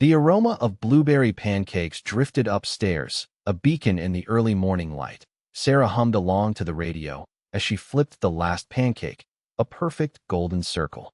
The aroma of blueberry pancakes drifted upstairs, a beacon in the early morning light. Sarah hummed along to the radio as she flipped the last pancake, a perfect golden circle.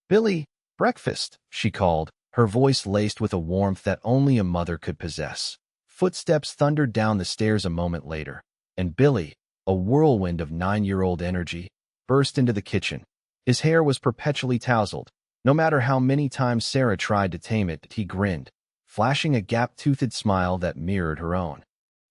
"Billy, breakfast," she called, her voice laced with a warmth that only a mother could possess. Footsteps thundered down the stairs a moment later, and Billy, a whirlwind of 9-year-old energy, burst into the kitchen. His hair was perpetually tousled. No matter how many times Sarah tried to tame it, he grinned, flashing a gap-toothed smile that mirrored her own.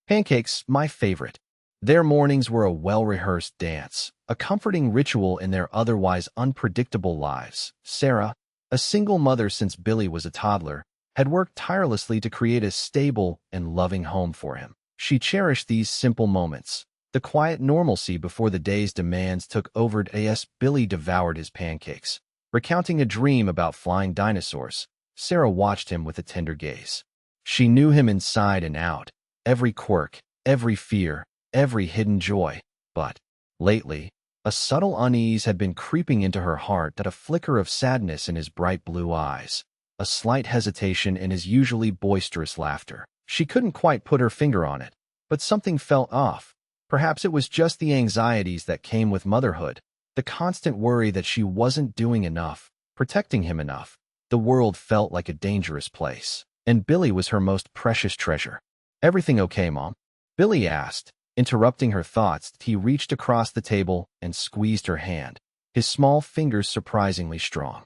"Pancakes, my favorite." Their mornings were a well-rehearsed dance, a comforting ritual in their otherwise unpredictable lives. Sarah, a single mother since Billy was a toddler, had worked tirelessly to create a stable and loving home for him. She cherished these simple moments, the quiet normalcy before the day's demands took over. As Billy devoured his pancakes, recounting a dream about flying dinosaurs, Sarah watched him with a tender gaze. She knew him inside and out, every quirk, every fear, every hidden joy. But, lately, a subtle unease had been creeping into her heart, that a flicker of sadness in his bright blue eyes, a slight hesitation in his usually boisterous laughter. She couldn't quite put her finger on it, but something felt off. Perhaps it was just the anxieties that came with motherhood, the constant worry that she wasn't doing enough, protecting him enough. The world felt like a dangerous place, and Billy was her most precious treasure. "Everything okay, Mom?" Billy asked, interrupting her thoughts. He reached across the table and squeezed her hand, his small fingers surprisingly strong.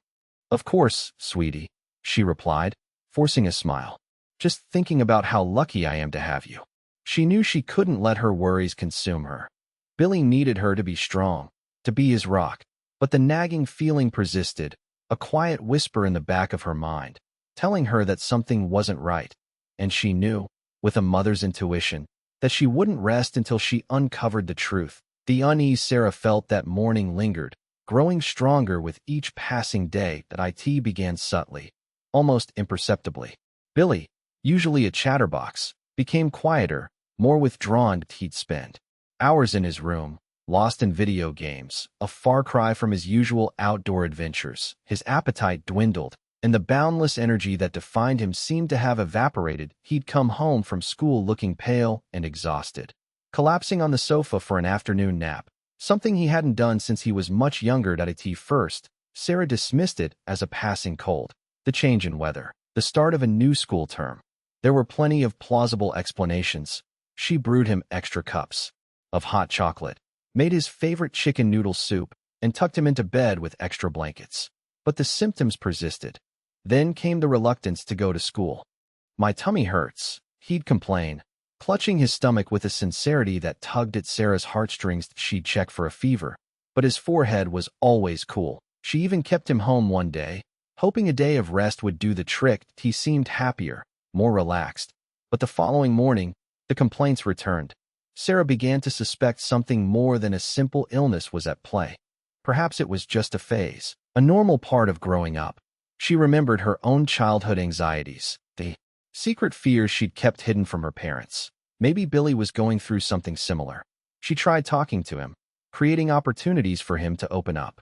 "Of course, sweetie," she replied, forcing a smile. "Just thinking about how lucky I am to have you." She knew she couldn't let her worries consume her. Billy needed her to be strong, to be his rock, but the nagging feeling persisted, a quiet whisper in the back of her mind, telling her that something wasn't right, and she knew, with a mother's intuition, that she wouldn't rest until she uncovered the truth. The unease Sarah felt that morning lingered, growing stronger with each passing day. That it began subtly, almost imperceptibly. Billy, usually a chatterbox, became quieter, more withdrawn. He'd spend hours in his room, lost in video games, a far cry from his usual outdoor adventures. His appetite dwindled, and the boundless energy that defined him seemed to have evaporated. He'd come home from school looking pale and exhausted, collapsing on the sofa for an afternoon nap, something he hadn't done since he was much younger. At first, Sarah dismissed it as a passing cold, the change in weather, the start of a new school term. There were plenty of plausible explanations. She brewed him extra cups of hot chocolate, made his favorite chicken noodle soup, and tucked him into bed with extra blankets. But the symptoms persisted. Then came the reluctance to go to school. "My tummy hurts," he'd complain, clutching his stomach with a sincerity that tugged at Sarah's heartstrings. She'd check for a fever, but his forehead was always cool. She even kept him home one day, hoping a day of rest would do the trick. He seemed happier, more relaxed. But the following morning, the complaints returned. Sarah began to suspect something more than a simple illness was at play. Perhaps it was just a phase, a normal part of growing up. She remembered her own childhood anxieties, the secret fears she'd kept hidden from her parents. Maybe Billy was going through something similar. She tried talking to him, creating opportunities for him to open up.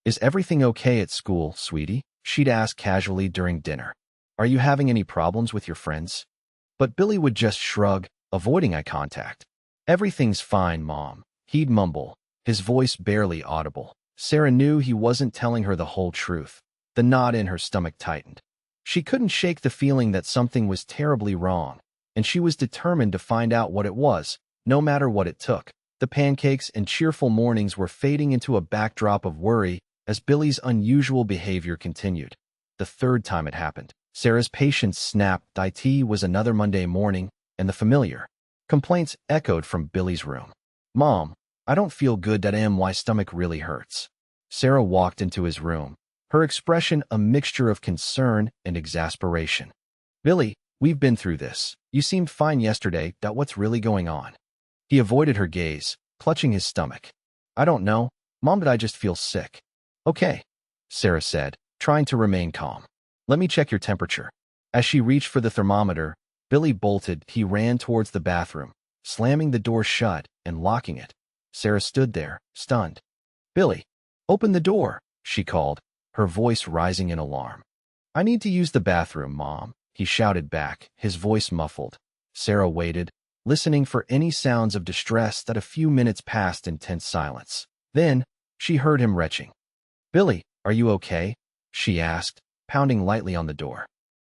"Is everything okay at school, sweetie?" she'd ask casually during dinner. "Are you having any problems with your friends?" But Billy would just shrug, avoiding eye contact. "Everything's fine, Mom," he'd mumble, his voice barely audible. Sarah knew he wasn't telling her the whole truth. The knot in her stomach tightened. She couldn't shake the feeling that something was terribly wrong, and she was determined to find out what it was, no matter what it took. The pancakes and cheerful mornings were fading into a backdrop of worry as Billy's unusual behavior continued. The third time it happened, Sarah's patience snapped. It was another Monday morning, and the familiar complaints echoed from Billy's room. "Mom, I don't feel good. My stomach really hurts." Sarah walked into his room, her expression a mixture of concern and exasperation. "Billy, we've been through this. You seemed fine yesterday. What's really going on?" He avoided her gaze, clutching his stomach. "I don't know, Mom. I just feel sick." "Okay," Sarah said, trying to remain calm. "Let me check your temperature." As she reached for the thermometer, Billy bolted. He ran towards the bathroom, slamming the door shut and locking it. Sarah stood there, stunned. "Billy, open the door," she called, her voice rising in alarm. "I need to use the bathroom, Mom," he shouted back, his voice muffled. Sarah waited, listening for any sounds of distress that a few minutes passed in tense silence. Then, she heard him retching. "Billy, are you okay?" she asked, pounding lightly on the door.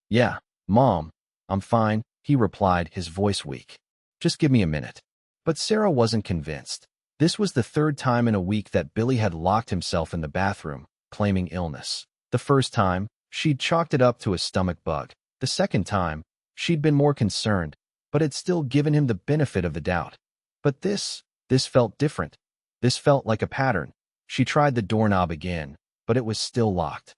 "Yeah, Mom, I'm fine," he replied, his voice weak. "Just give me a minute." But Sarah wasn't convinced. This was the third time in a week that Billy had locked himself in the bathroom, claiming illness. The first time, she'd chalked it up to a stomach bug. The second time, she'd been more concerned, but had still given him the benefit of the doubt. But this felt different. This felt like a pattern. She tried the doorknob again, but it was still locked.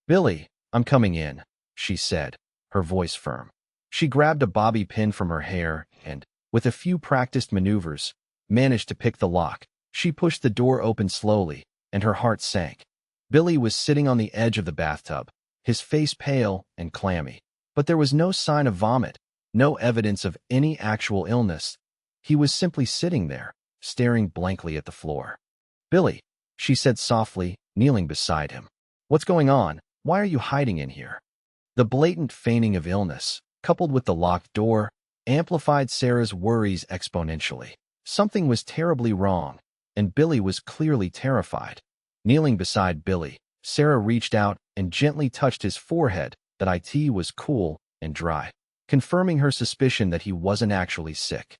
"Billy, I'm coming in," she said, her voice firm. She grabbed a bobby pin from her hair and, with a few practiced maneuvers, managed to pick the lock. She pushed the door open slowly, and her heart sank. Billy was sitting on the edge of the bathtub, his face pale and clammy. But there was no sign of vomit, no evidence of any actual illness. He was simply sitting there, staring blankly at the floor. "Billy," she said softly, kneeling beside him. "What's going on? Why are you hiding in here?" The blatant feigning of illness, coupled with the locked door, amplified Sarah's worries exponentially. Something was terribly wrong, and Billy was clearly terrified. Kneeling beside Billy, Sarah reached out and gently touched his forehead. That it was cool and dry, confirming her suspicion that he wasn't actually sick.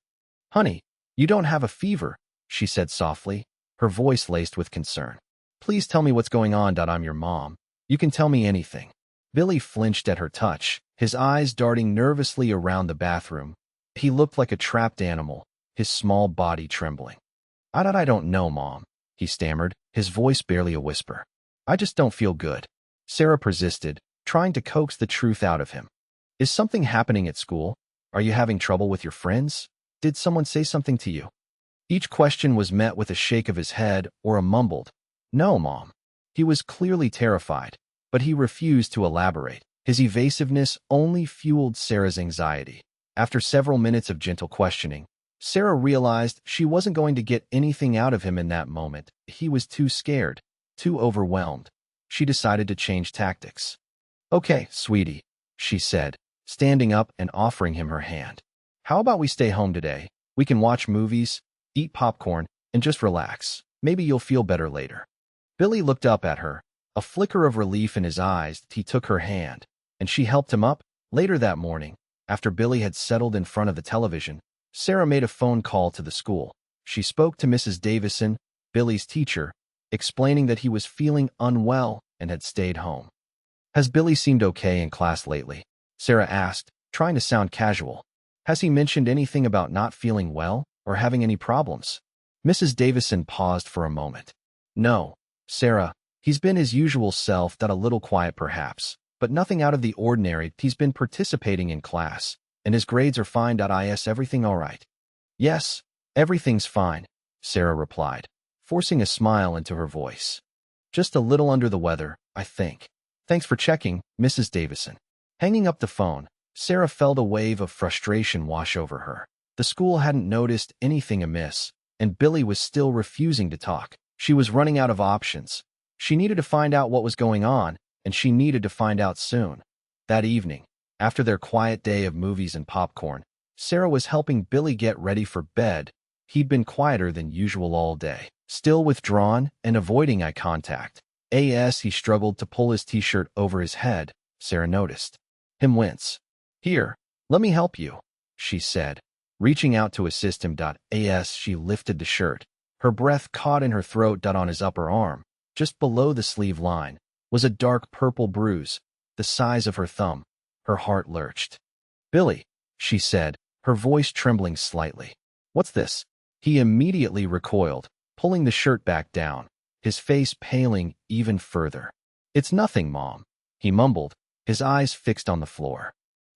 "Honey, you don't have a fever," she said softly, her voice laced with concern. "Please tell me what's going on. I'm your mom. You can tell me anything." Billy flinched at her touch, his eyes darting nervously around the bathroom. He looked like a trapped animal, his small body trembling. I don't know, Mom," he stammered, his voice barely a whisper. "I just don't feel good." Sarah persisted, trying to coax the truth out of him. "Is something happening at school? Are you having trouble with your friends? Did someone say something to you?" Each question was met with a shake of his head or a mumbled, "No, Mom." He was clearly terrified, but he refused to elaborate. His evasiveness only fueled Sarah's anxiety. After several minutes of gentle questioning, Sarah realized she wasn't going to get anything out of him in that moment. He was too scared, too overwhelmed. She decided to change tactics. "Okay, sweetie," she said, standing up and offering him her hand. "How about we stay home today? We can watch movies, eat popcorn, and just relax. Maybe you'll feel better later." Billy looked up at her, a flicker of relief in his eyes. He took her hand, and she helped him up. Later that morning, after Billy had settled in front of the television, Sarah made a phone call to the school. She spoke to Mrs. Davison, Billy's teacher, explaining that he was feeling unwell and had stayed home. "Has Billy seemed okay in class lately?" Sarah asked, trying to sound casual. "Has he mentioned anything about not feeling well or having any problems?" Mrs. Davison paused for a moment. "No, Sarah, he's been his usual self, that a little quiet perhaps, but nothing out of the ordinary. He's been participating in class, and his grades are fine. Is everything all right?" "Yes, everything's fine," Sarah replied, forcing a smile into her voice. "Just a little under the weather, I think. Thanks for checking, Mrs. Davison." Hanging up the phone, Sarah felt a wave of frustration wash over her. The school hadn't noticed anything amiss, and Billy was still refusing to talk. She was running out of options. She needed to find out what was going on, and she needed to find out soon. That evening, after their quiet day of movies and popcorn, Sarah was helping Billy get ready for bed. He'd been quieter than usual all day, still withdrawn and avoiding eye contact. He struggled to pull his t-shirt over his head. Sarah noticed him wince. "Here, let me help you," she said, reaching out to assist him. She lifted the shirt. Her breath caught in her throat. On his upper arm, just below the sleeve line, was a dark purple bruise, the size of her thumb. Her heart lurched. "Billy," she said, her voice trembling slightly. "What's this?" He immediately recoiled, pulling the shirt back down, his face paling even further. "It's nothing, Mom," he mumbled, his eyes fixed on the floor.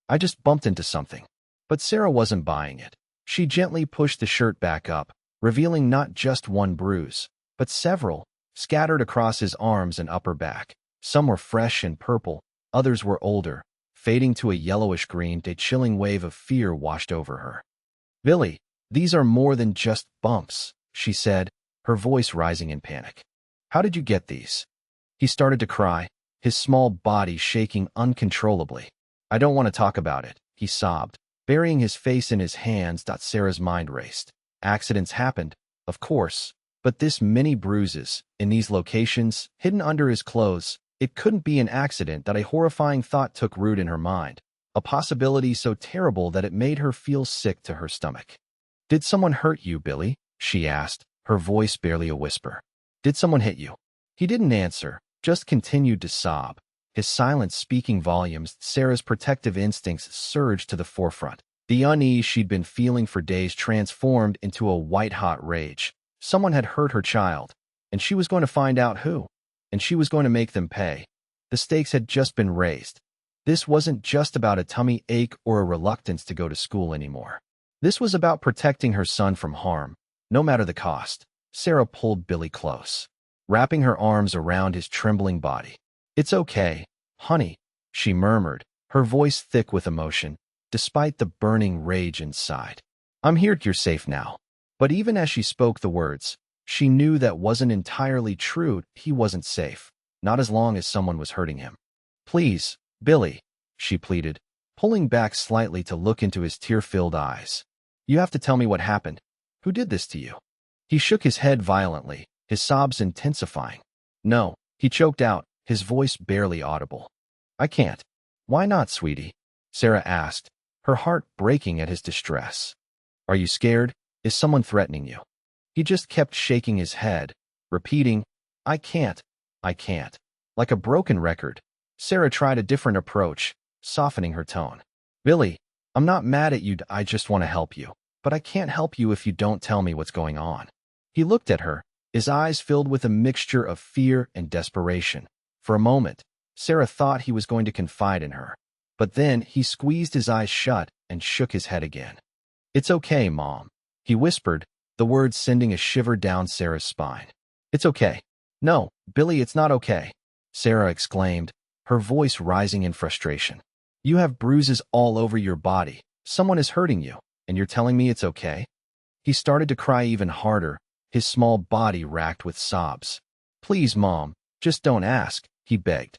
"I just bumped into something." But Sarah wasn't buying it. She gently pushed the shirt back up, revealing not just one bruise, but several, scattered across his arms and upper back. Some were fresh and purple, others were older, fading to a yellowish green. A chilling wave of fear washed over her. "Billy, these are more than just bumps," she said, her voice rising in panic. "How did you get these?" He started to cry, his small body shaking uncontrollably. I don't want to talk about it, he sobbed, burying his face in his hands. Sarah's mind raced. Accidents happened, of course, but this many bruises, in these locations, hidden under his clothes, it couldn't be an accident. That a horrifying thought took root in her mind, a possibility so terrible that it made her feel sick to her stomach. Did someone hurt you, Billy? She asked, her voice barely a whisper. Did someone hit you? He didn't answer, just continued to sob, his silence speaking volumes. Sarah's protective instincts surged to the forefront. The unease she'd been feeling for days transformed into a white-hot rage. Someone had hurt her child, and she was going to find out who, and she was going to make them pay. The stakes had just been raised. This wasn't just about a tummy ache or a reluctance to go to school anymore. This was about protecting her son from harm, no matter the cost. Sarah pulled Billy close, wrapping her arms around his trembling body. It's okay, honey, she murmured, her voice thick with emotion, despite the burning rage inside. I'm here, you're safe now. But even as she spoke the words, she knew that wasn't entirely true. He wasn't safe, not as long as someone was hurting him. Please, Billy, she pleaded, pulling back slightly to look into his tear-filled eyes. You have to tell me what happened. Who did this to you? He shook his head violently, his sobs intensifying. No, he choked out, his voice barely audible. I can't. Why not, sweetie? Sarah asked, her heart breaking at his distress. Are you scared? Is someone threatening you? He just kept shaking his head, repeating, I can't, like a broken record. Sarah tried a different approach, softening her tone. Billy, I'm not mad at you, I just want to help you. But I can't help you if you don't tell me what's going on. He looked at her, his eyes filled with a mixture of fear and desperation. For a moment, Sarah thought he was going to confide in her. But then he squeezed his eyes shut and shook his head again. It's okay, Mom, he whispered, the words sending a shiver down Sarah's spine. It's okay. No, Billy, it's not okay, Sarah exclaimed, her voice rising in frustration. You have bruises all over your body. Someone is hurting you, and you're telling me it's okay? He started to cry even harder, his small body racked with sobs. Please, Mom, just don't ask, he begged.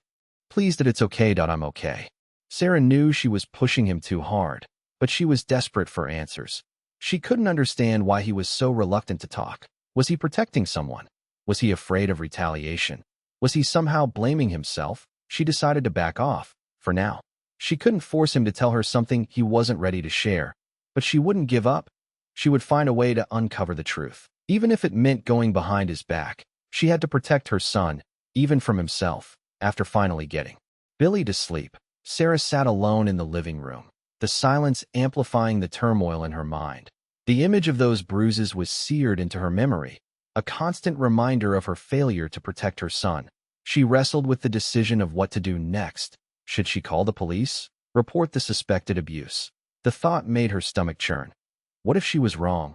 Please that it's okay. I'm okay. Sarah knew she was pushing him too hard, but she was desperate for answers. She couldn't understand why he was so reluctant to talk. Was he protecting someone? Was he afraid of retaliation? Was he somehow blaming himself? She decided to back off, for now. She couldn't force him to tell her something he wasn't ready to share, but she wouldn't give up. She would find a way to uncover the truth, even if it meant going behind his back. She had to protect her son, even from himself. After finally getting Billy to sleep, Sarah sat alone in the living room, the silence amplifying the turmoil in her mind. The image of those bruises was seared into her memory, a constant reminder of her failure to protect her son. She wrestled with the decision of what to do next. Should she call the police? Report the suspected abuse? The thought made her stomach churn. What if she was wrong?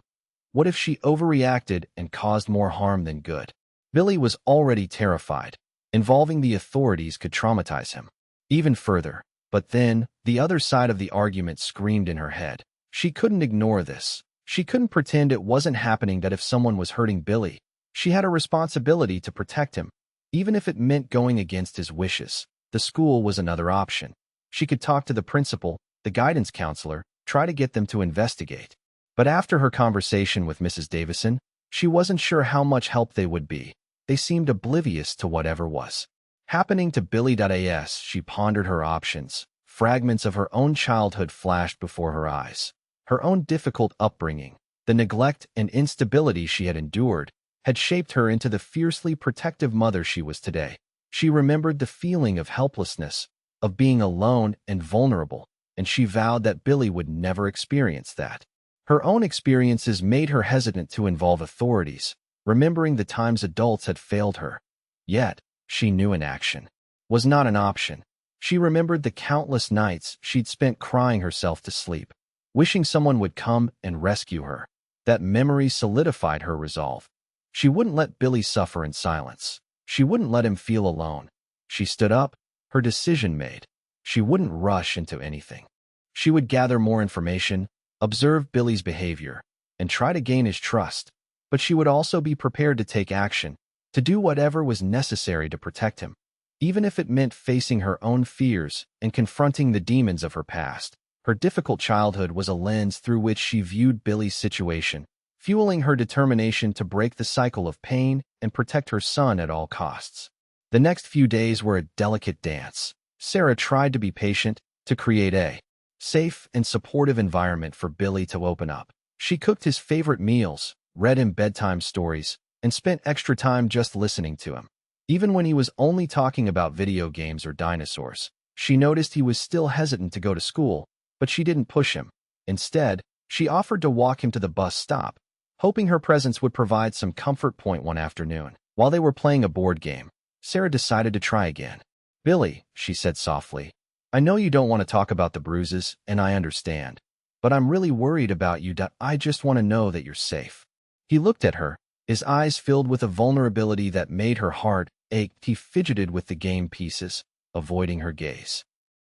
What if she overreacted and caused more harm than good? Billy was already terrified. Involving the authorities could traumatize him even further. But then, the other side of the argument screamed in her head. She couldn't ignore this. She couldn't pretend it wasn't happening. That if someone was hurting Billy, she had a responsibility to protect him, even if it meant going against his wishes. The school was another option. She could talk to the principal, the guidance counselor, try to get them to investigate. But after her conversation with Mrs. Davison, she wasn't sure how much help they would be. They seemed oblivious to whatever was happening to Billy. As she pondered her options, fragments of her own childhood flashed before her eyes. Her own difficult upbringing, the neglect and instability she had endured, had shaped her into the fiercely protective mother she was today. She remembered the feeling of helplessness, of being alone and vulnerable, and she vowed that Billy would never experience that. Her own experiences made her hesitant to involve authorities, remembering the times adults had failed her. Yet, she knew inaction was not an option. She remembered the countless nights she'd spent crying herself to sleep, wishing someone would come and rescue her. That memory solidified her resolve. She wouldn't let Billy suffer in silence. She wouldn't let him feel alone. She stood up, her decision made. She wouldn't rush into anything. She would gather more information, observe Billy's behavior, and try to gain his trust. But she would also be prepared to take action, to do whatever was necessary to protect him, even if it meant facing her own fears and confronting the demons of her past. Her difficult childhood was a lens through which she viewed Billy's situation, fueling her determination to break the cycle of pain and protect her son at all costs. The next few days were a delicate dance. Sarah tried to be patient, to create a safe and supportive environment for Billy to open up. She cooked his favorite meals, read him bedtime stories, and spent extra time just listening to him. Even when he was only talking about video games or dinosaurs, she noticed he was still hesitant to go to school, but she didn't push him. Instead, she offered to walk him to the bus stop, hoping her presence would provide some comfort. One afternoon, while they were playing a board game, Sarah decided to try again. "Billy," she said softly, "I know you don't want to talk about the bruises, and I understand. But I'm really worried about you. I just want to know that you're safe." He looked at her, his eyes filled with a vulnerability that made her heart ache. He fidgeted with the game pieces, avoiding her gaze.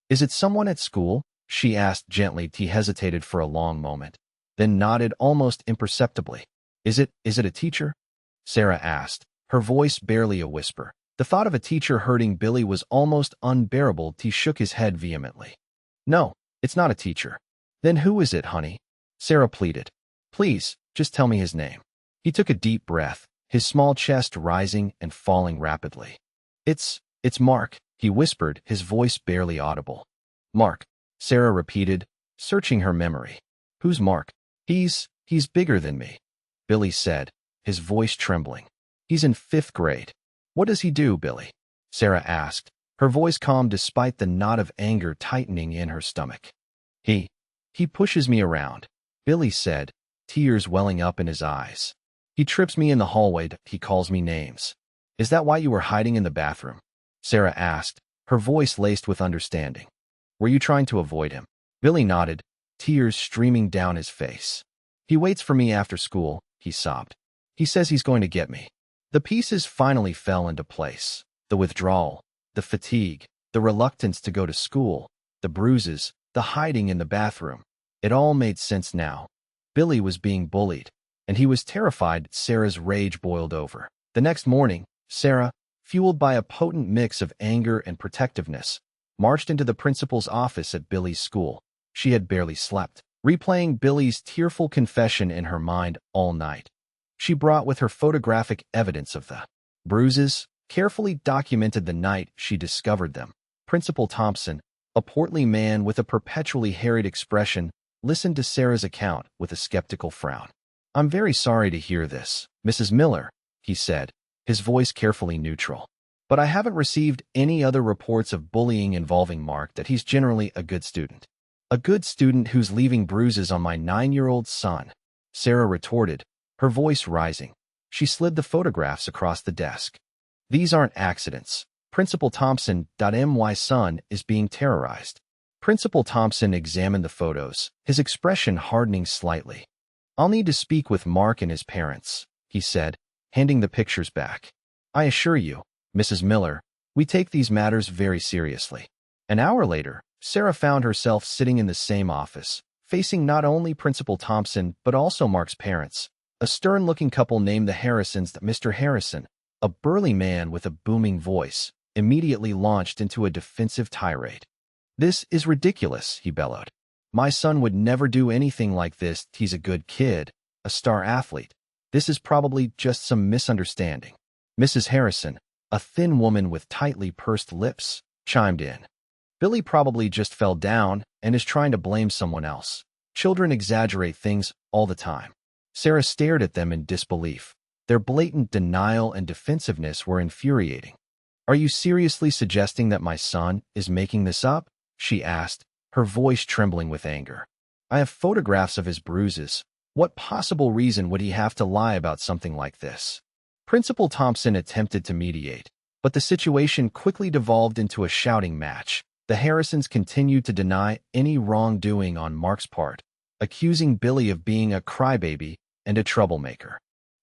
"Is it someone at school?" she asked gently. He hesitated for a long moment, then nodded almost imperceptibly. Is it a teacher?" Sarah asked, her voice barely a whisper. The thought of a teacher hurting Billy was almost unbearable. He shook his head vehemently. "No, it's not a teacher." "Then who is it, honey?" Sarah pleaded. "Please, just tell me his name." He took a deep breath, his small chest rising and falling rapidly. It's Mark," he whispered, his voice barely audible. "Mark," Sarah repeated, searching her memory. "Who's Mark?" He's bigger than me," Billy said, his voice trembling. "He's in 5th grade. "What does he do, Billy?" Sarah asked, her voice calm despite the knot of anger tightening in her stomach. He pushes me around," Billy said, tears welling up in his eyes. "He trips me in the hallway. He calls me names." "Is that why you were hiding in the bathroom?" Sarah asked, her voice laced with understanding. "Were you trying to avoid him?" Billy nodded, tears streaming down his face. "He waits for me after school," he sobbed. "He says he's going to get me." The pieces finally fell into place. The withdrawal, the fatigue, the reluctance to go to school, the bruises, the hiding in the bathroom. It all made sense now. Billy was being bullied, and he was terrified. Sarah's rage boiled over. The next morning, Sarah, fueled by a potent mix of anger and protectiveness, marched into the principal's office at Billy's school. She had barely slept, replaying Billy's tearful confession in her mind all night. She brought with her photographic evidence of the bruises, carefully documented the night she discovered them. Principal Thompson, a portly man with a perpetually harried expression, listened to Sarah's account with a skeptical frown. "I'm very sorry to hear this, Mrs. Miller," he said, his voice carefully neutral. "But I haven't received any other reports of bullying involving Mark. That he's generally a good student." "A good student who's leaving bruises on my 9-year-old son," Sarah retorted, her voice rising. She slid the photographs across the desk. "These aren't accidents. Principal Thompson. My son is being terrorized." Principal Thompson examined the photos, his expression hardening slightly. "I'll need to speak with Mark and his parents," he said, handing the pictures back. "I assure you, Mrs. Miller, we take these matters very seriously." An hour later, Sarah found herself sitting in the same office, facing not only Principal Thompson but also Mark's parents, a stern-looking couple named the Harrisons. Mr. Harrison, a burly man with a booming voice, immediately launched into a defensive tirade. "This is ridiculous," he bellowed. "My son would never do anything like this. He's a good kid, a star athlete. This is probably just some misunderstanding." Mrs. Harrison, a thin woman with tightly pursed lips, chimed in. "Billy probably just fell down and is trying to blame someone else. Children exaggerate things all the time." Sarah stared at them in disbelief. Their blatant denial and defensiveness were infuriating. "Are you seriously suggesting that my son is making this up?" she asked, her voice trembling with anger. "I have photographs of his bruises. What possible reason would he have to lie about something like this?" Principal Thompson attempted to mediate, but the situation quickly devolved into a shouting match. The Harrisons continued to deny any wrongdoing on Mark's part, accusing Billy of being a crybaby and a troublemaker.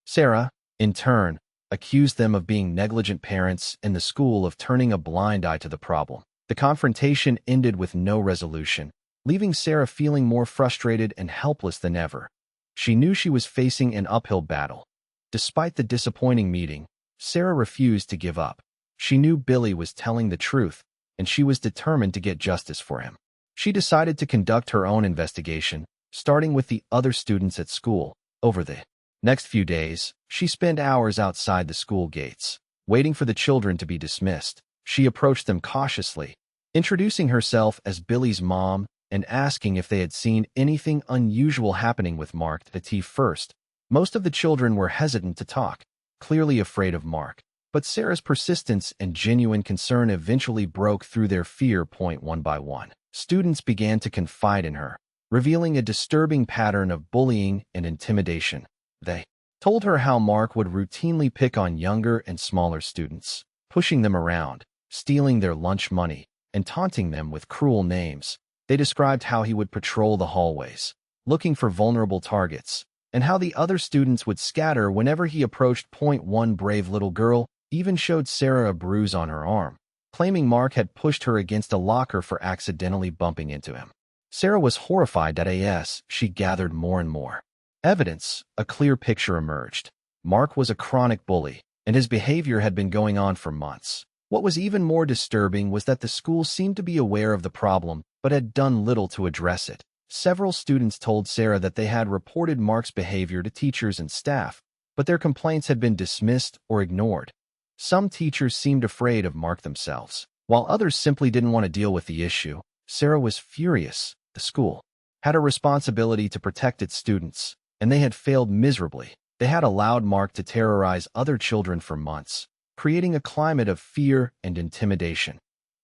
Sarah, in turn, accused them of being negligent parents and the school of turning a blind eye to the problem. The confrontation ended with no resolution, leaving Sarah feeling more frustrated and helpless than ever. She knew she was facing an uphill battle. Despite the disappointing meeting, Sarah refused to give up. She knew Billy was telling the truth, and she was determined to get justice for him. She decided to conduct her own investigation, starting with the other students at school. Over the next few days, she spent hours outside the school gates, waiting for the children to be dismissed. She approached them cautiously, introducing herself as Billy's mom and asking if they had seen anything unusual happening with Mark. First, most of the children were hesitant to talk, clearly afraid of Mark. But Sarah's persistence and genuine concern eventually broke through their fear. One by one, students began to confide in her, revealing a disturbing pattern of bullying and intimidation. They told her how Mark would routinely pick on younger and smaller students, pushing them around, stealing their lunch money, and taunting them with cruel names. They described how he would patrol the hallways, looking for vulnerable targets, and how the other students would scatter whenever he approached. One brave little girl even showed Sarah a bruise on her arm, claiming Mark had pushed her against a locker for accidentally bumping into him. Sarah was horrified that as she gathered more and more evidence, a clear picture emerged. Mark was a chronic bully, and his behavior had been going on for months. What was even more disturbing was that the school seemed to be aware of the problem, but had done little to address it. Several students told Sarah that they had reported Mark's behavior to teachers and staff, but their complaints had been dismissed or ignored. Some teachers seemed afraid of Mark themselves, while others simply didn't want to deal with the issue. Sarah was furious. The school had a responsibility to protect its students, and they had failed miserably. They had allowed Mark to terrorize other children for months, creating a climate of fear and intimidation.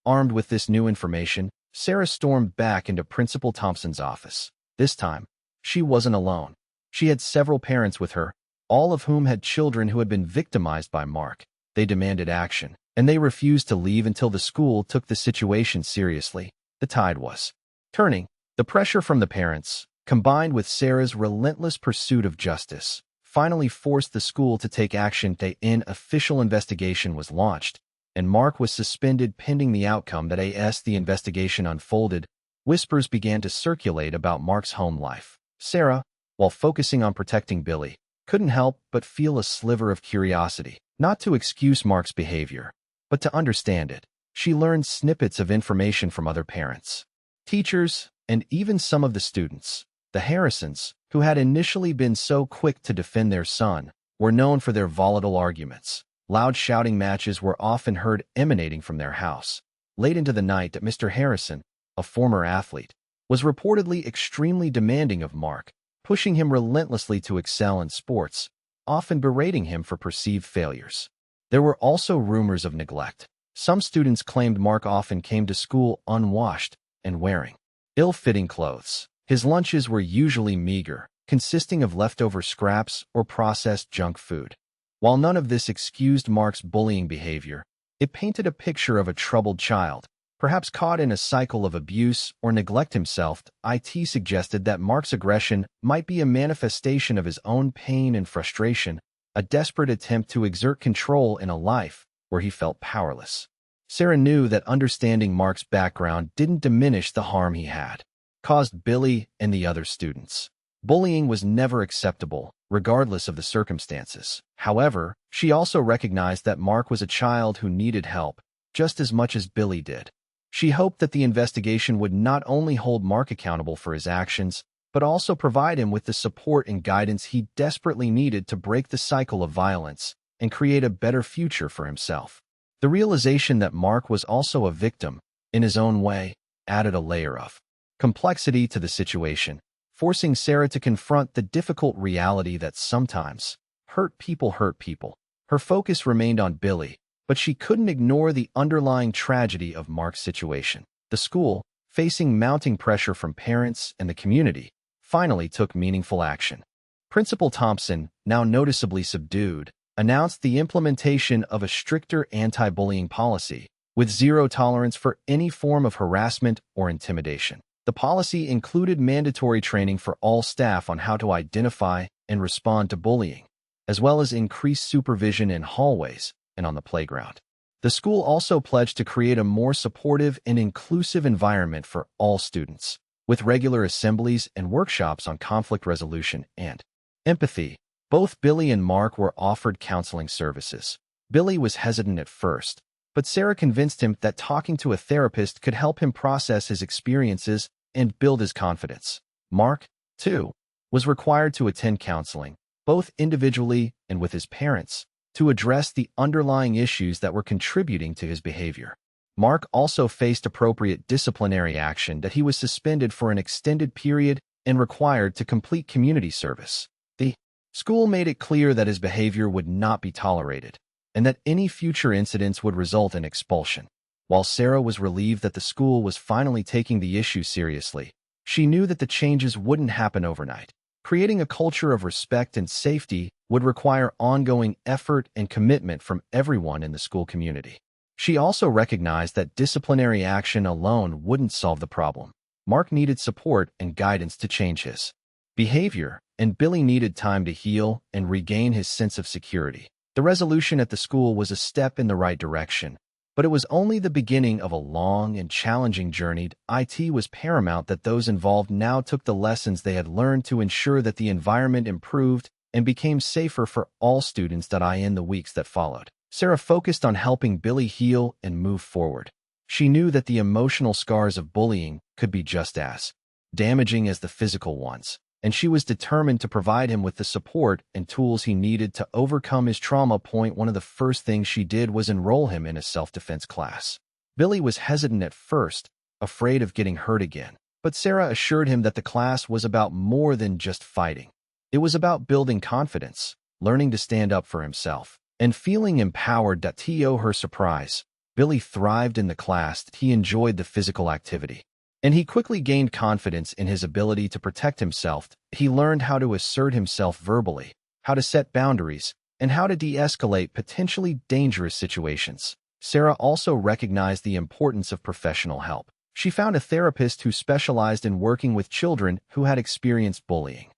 Armed with this new information, Sarah stormed back into Principal Thompson's office. This time, she wasn't alone. She had several parents with her, all of whom had children who had been victimized by Mark. They demanded action, and they refused to leave until the school took the situation seriously. The tide was turning. The pressure from the parents, combined with Sarah's relentless pursuit of justice, finally forced the school to take action. An official investigation was launched, and Mark was suspended pending the outcome. As the investigation unfolded, whispers began to circulate about Mark's home life. Sarah, while focusing on protecting Billy, couldn't help but feel a sliver of curiosity. Not to excuse Mark's behavior, but to understand it. She learned snippets of information from other parents, teachers, and even some of the students. The Harrisons, who had initially been so quick to defend their son, were known for their volatile arguments. Loud shouting matches were often heard emanating from their house. Late into the night, Mr. Harrison, a former athlete, was reportedly extremely demanding of Mark, pushing him relentlessly to excel in sports, often berating him for perceived failures. There were also rumors of neglect. Some students claimed Mark often came to school unwashed and wearing ill-fitting clothes. His lunches were usually meager, consisting of leftover scraps or processed junk food. While none of this excused Mark's bullying behavior, it painted a picture of a troubled child, perhaps caught in a cycle of abuse or neglect himself. It suggested that Mark's aggression might be a manifestation of his own pain and frustration, a desperate attempt to exert control in a life where he felt powerless. Sarah knew that understanding Mark's background didn't diminish the harm he had caused Billy and the other students. Bullying was never acceptable, regardless of the circumstances. However, she also recognized that Mark was a child who needed help, just as much as Billy did. She hoped that the investigation would not only hold Mark accountable for his actions, but also provide him with the support and guidance he desperately needed to break the cycle of violence and create a better future for himself. The realization that Mark was also a victim, in his own way, added a layer of complexity to the situation, forcing Sarah to confront the difficult reality that sometimes hurt people hurt people. Her focus remained on Billy, but she couldn't ignore the underlying tragedy of Mark's situation. The school, facing mounting pressure from parents and the community, finally took meaningful action. Principal Thompson, now noticeably subdued, announced the implementation of a stricter anti-bullying policy, with zero tolerance for any form of harassment or intimidation. The policy included mandatory training for all staff on how to identify and respond to bullying, as well as increased supervision in hallways and on the playground. The school also pledged to create a more supportive and inclusive environment for all students, with regular assemblies and workshops on conflict resolution and empathy. Both Billy and Mark were offered counseling services. Billy was hesitant at first, But Sarah convinced him that talking to a therapist could help him process his experiences and build his confidence. Mark, too, was required to attend counseling, both individually and with his parents, to address the underlying issues that were contributing to his behavior. Mark also faced appropriate disciplinary action that he was suspended for an extended period and required to complete community service. The school made it clear that his behavior would not be tolerated, and that any future incidents would result in expulsion. While Sarah was relieved that the school was finally taking the issue seriously, she knew that the changes wouldn't happen overnight. Creating a culture of respect and safety would require ongoing effort and commitment from everyone in the school community. She also recognized that disciplinary action alone wouldn't solve the problem. Mark needed support and guidance to change his behavior, and Billy needed time to heal and regain his sense of security. The resolution at the school was a step in the right direction, but it was only the beginning of a long and challenging journey. It was paramount that those involved now took the lessons they had learned to ensure that the environment improved and became safer for all students. In the weeks that followed, Sarah focused on helping Billy heal and move forward. She knew that the emotional scars of bullying could be just as damaging as the physical ones, and she was determined to provide him with the support and tools he needed to overcome his trauma. One of the first things she did was enroll him in a self-defense class. Billy was hesitant at first, afraid of getting hurt again, but Sarah assured him that the class was about more than just fighting. It was about building confidence, learning to stand up for himself, and feeling empowered. To her surprise, Billy thrived in the class. He enjoyed the physical activity, and he quickly gained confidence in his ability to protect himself. He learned how to assert himself verbally, how to set boundaries, and how to de-escalate potentially dangerous situations. Sarah also recognized the importance of professional help. She found a therapist who specialized in working with children who had experienced bullying.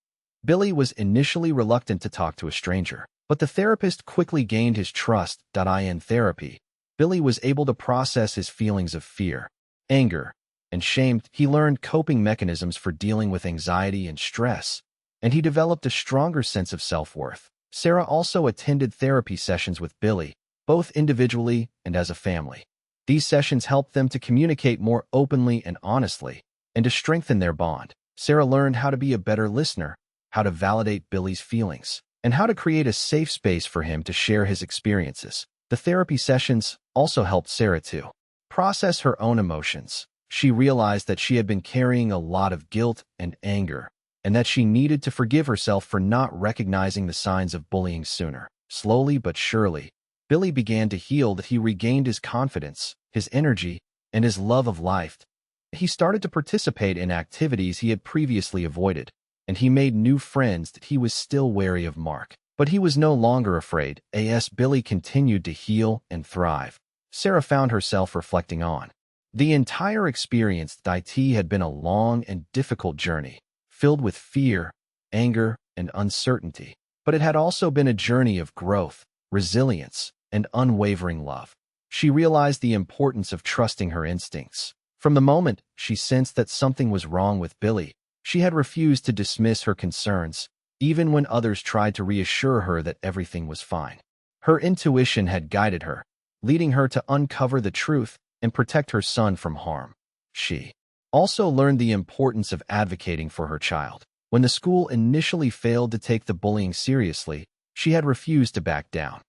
Billy was initially reluctant to talk to a stranger, but the therapist quickly gained his trust. In therapy, Billy was able to process his feelings of fear, anger, and shame. He learned coping mechanisms for dealing with anxiety and stress, and he developed a stronger sense of self-worth. Sarah also attended therapy sessions with Billy, both individually and as a family. These sessions helped them to communicate more openly and honestly, and to strengthen their bond. Sarah learned how to be a better listener, how to validate Billy's feelings, and how to create a safe space for him to share his experiences. The therapy sessions also helped Sarah to process her own emotions. She realized that she had been carrying a lot of guilt and anger, and that she needed to forgive herself for not recognizing the signs of bullying sooner. Slowly but surely, Billy began to heal. He regained his confidence, his energy, and his love of life. He started to participate in activities he had previously avoided, and he made new friends. He was still wary of Mark, but he was no longer afraid. As Billy continued to heal and thrive, Sarah found herself reflecting on the entire experience. It had been a long and difficult journey, filled with fear, anger, and uncertainty, but it had also been a journey of growth, resilience, and unwavering love. She realized the importance of trusting her instincts. From the moment she sensed that something was wrong with Billy, she had refused to dismiss her concerns, even when others tried to reassure her that everything was fine. Her intuition had guided her, leading her to uncover the truth and protect her son from harm. She also learned the importance of advocating for her child. When the school initially failed to take the bullying seriously, she had refused to back down.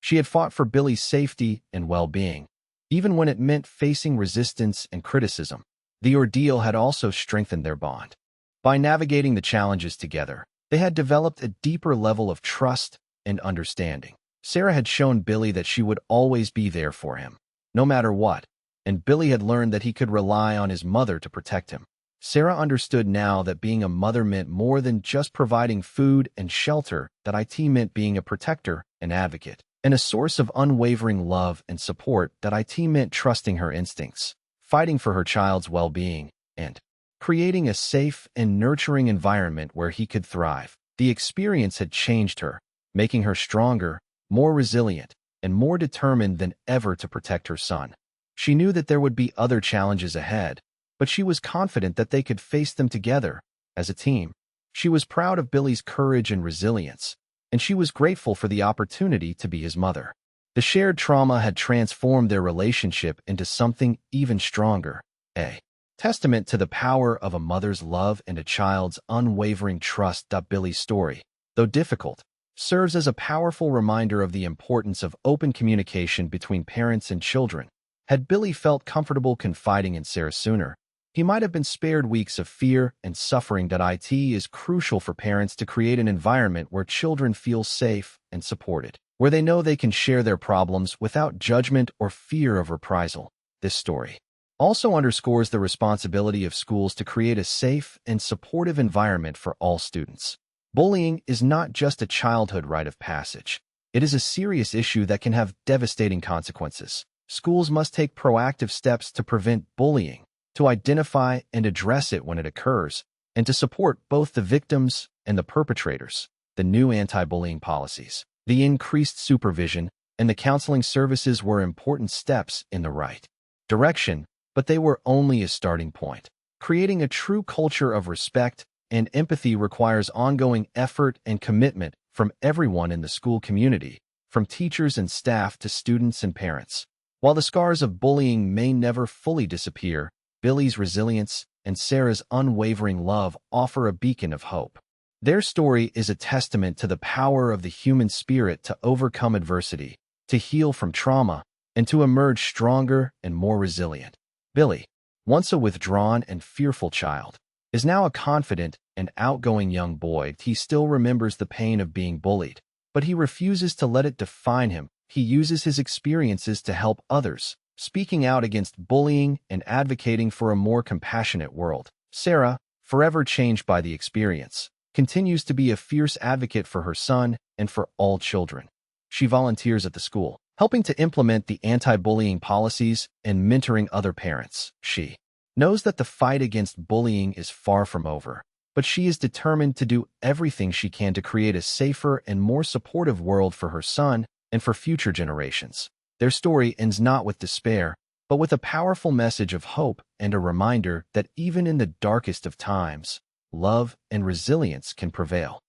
She had fought for Billy's safety and well-being, even when it meant facing resistance and criticism. The ordeal had also strengthened their bond. By navigating the challenges together, they had developed a deeper level of trust and understanding. Sarah had shown Billy that she would always be there for him, no matter what, and Billy had learned that he could rely on his mother to protect him. Sarah understood now that being a mother meant more than just providing food and shelter. That it meant being a protector, an advocate, and a source of unwavering love and support. That it meant trusting her instincts, fighting for her child's well-being, and creating a safe and nurturing environment where he could thrive. The experience had changed her, making her stronger, more resilient, and more determined than ever to protect her son. She knew that there would be other challenges ahead, but she was confident that they could face them together, as a team. She was proud of Billy's courage and resilience, and she was grateful for the opportunity to be his mother. The shared trauma had transformed their relationship into something even stronger, a testament to the power of a mother's love and a child's unwavering trust. Billy's story, though difficult, serves as a powerful reminder of the importance of open communication between parents and children. Had Billy felt comfortable confiding in Sarah sooner, he might have been spared weeks of fear and suffering. It is crucial for parents to create an environment where children feel safe and supported, where they know they can share their problems without judgment or fear of reprisal. This story also underscores the responsibility of schools to create a safe and supportive environment for all students. Bullying is not just a childhood rite of passage. It is a serious issue that can have devastating consequences. Schools must take proactive steps to prevent bullying, to identify and address it when it occurs, and to support both the victims and the perpetrators. The new anti-bullying policies, the increased supervision, and the counseling services were important steps in the right direction, but they were only a starting point. Creating a true culture of respect and empathy requires ongoing effort and commitment from everyone in the school community, from teachers and staff to students and parents. While the scars of bullying may never fully disappear, Billy's resilience and Sarah's unwavering love offer a beacon of hope. Their story is a testament to the power of the human spirit to overcome adversity, to heal from trauma, and to emerge stronger and more resilient. Billy, once a withdrawn and fearful child, is now a confident and outgoing young boy. He still remembers the pain of being bullied, but he refuses to let it define him. He uses his experiences to help others, speaking out against bullying and advocating for a more compassionate world. Sarah, forever changed by the experience, continues to be a fierce advocate for her son and for all children. She volunteers at the school, helping to implement the anti-bullying policies and mentoring other parents. She knows that the fight against bullying is far from over, but she is determined to do everything she can to create a safer and more supportive world for her son and for future generations. Their story ends not with despair, but with a powerful message of hope and a reminder that even in the darkest of times, love and resilience can prevail.